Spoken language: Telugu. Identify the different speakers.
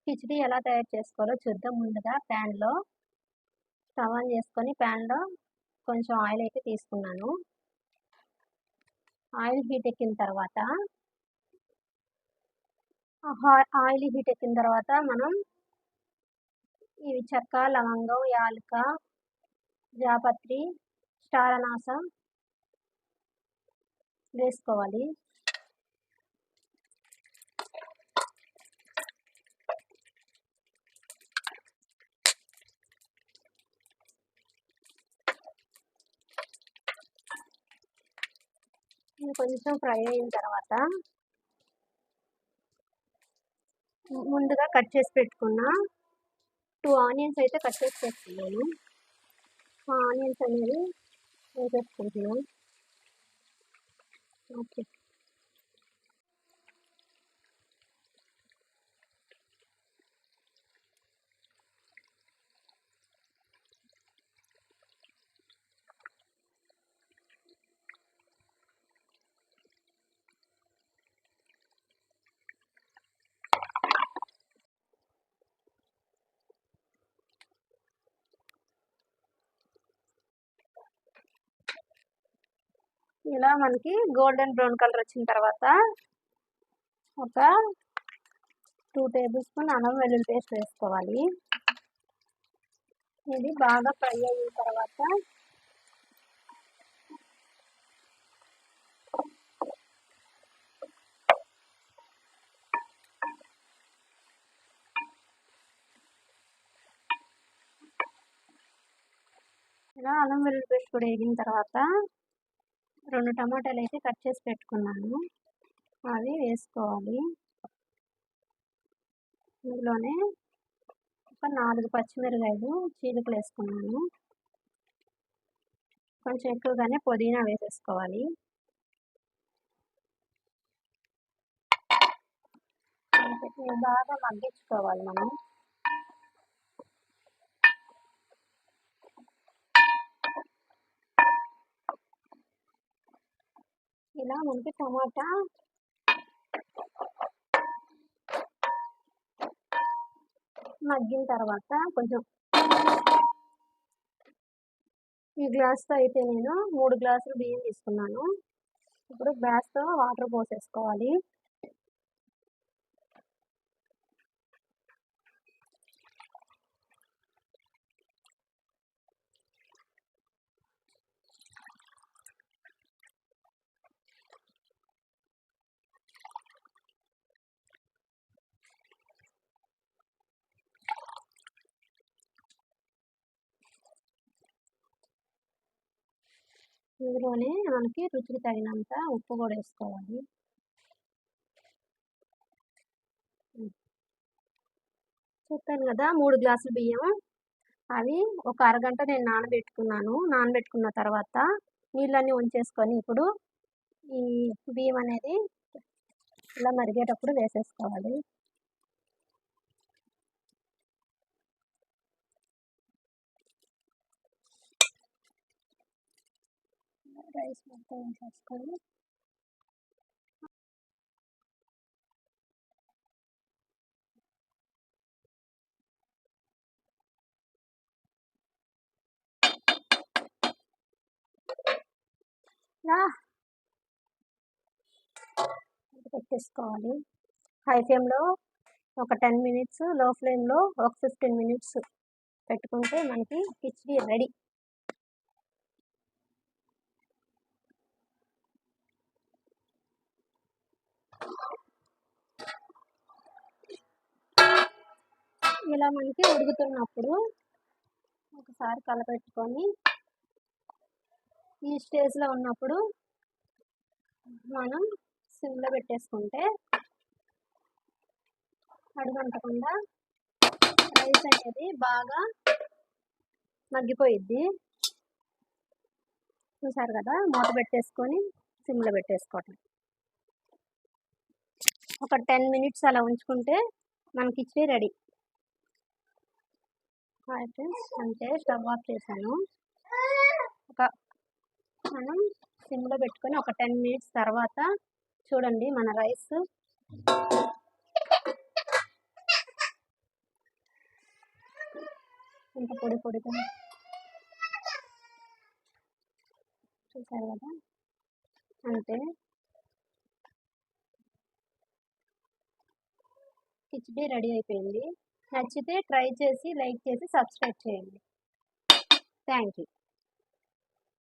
Speaker 1: కిచిడి ఎలా తయారు చేసుకోవాలో చూద్దాం. ముందుగా ప్యాన్లో స్టవ్ ఆన్ చేసుకొని ప్యాన్లో కొంచెం ఆయిల్ అయితే తీసుకున్నాను. ఆయిల్ హీట్ ఎక్కిన తర్వాత మనం ఇవి చెక్క, లవంగం, యాలక, జాపత్రి, స్టార్ అనాస వేసుకోవాలి. కొంచెం ఫ్రై అయిన తర్వాత ముందుగా కట్ చేసి పెట్టుకున్న 2 ఆనియన్స్ అయితే కట్ చేసి పెట్టుకున్నాను. ఆనియన్స్ అనేది వేసేసుకుంటున్నాను. ఓకే, ఇలా మనకి గోల్డెన్ బ్రౌన్ కలర్ వచ్చిన తర్వాత ఒక 2 టేబుల్ స్పూన్ అల్లం వెల్లుల్లి పేస్ట్ వేసుకోవాలి. ఇది బాగా ఫ్రై అయిన తర్వాత ఇలా అల్లం వెల్లుల్లి పేస్ట్ కూడా వేగిన తర్వాత 2 టమాటాలు అయితే కట్ చేసి పెట్టుకున్నాను, అవి వేసుకోవాలి. ఇందులోనే ఒక 4 పచ్చిమిరకాయలు చీలికలు వేసుకున్నాను. కొంచెం ఎక్కువగానే పుదీనా వేసేసుకోవాలి. బాగా మగ్గించుకోవాలి మనం. ఇలా మనకి టమాటా మగ్గిన తర్వాత కొంచెం ఈ గ్లాస్తో అయితే నేను 3 గ్లాసులు బియ్యం తీసుకున్నాను. ఇప్పుడు గ్లాస్తో వాటర్ పోసేసుకోవాలి. ఇందులోనే మనకి రుచికి తగినంత ఉప్పు కూడా వేసుకోవాలి. చెప్పాను కదా 3 గ్లాసులు బియ్యం, అవి ఒక అరగంట నేను నానబెట్టుకున్నాను. నానబెట్టుకున్న తర్వాత నీళ్ళన్నీ ఉంచేసుకొని ఇప్పుడు ఈ బియ్యం అనేది ఇలా మరిగేటప్పుడు వేసేసుకోవాలి. రైస్ మొత్తం వేసేసుకొని ఇలా పెట్టేసుకోవాలి. హై ఫ్లేమ్లో ఒక 10 మినిట్స్, లో ఫ్లేమ్లో ఒక 15 మినిట్స్ పెట్టుకుంటే మనకి కిచిడి రెడీ. ఇలా మనకి ఉడుకుతున్నప్పుడు ఒకసారి కలపెట్టుకొని ఈ స్టేజ్లో ఉన్నప్పుడు మనం సిమ్లో పెట్టేసుకుంటే అడుగంటకుండా రైస్ అనేది బాగా మగ్గిపోయిద్ది. చూసారు కదా, మూత పెట్టేసుకొని సిమ్లో పెట్టేసుకోవటం. ఒక 10 మినిట్స్ అలా ఉంచుకుంటే మనకి కిచిడి రెడీ. హాయ్ ఫ్రెండ్స్, అంటే స్టవ్ ఆఫ్ చేశాను. మనం సిమ్లో పెట్టుకొని ఒక 10 మినిట్స్ తర్వాత చూడండి మన రైస్ ఇంత పొడి పొడిగా చూసారు కదా. అంతే, కిచిడి రెడీ అయిపోయింది. నచ్చితే ట్రై చేసి లైక్ చేసి సబ్స్క్రైబ్ చేయండి. Thank you.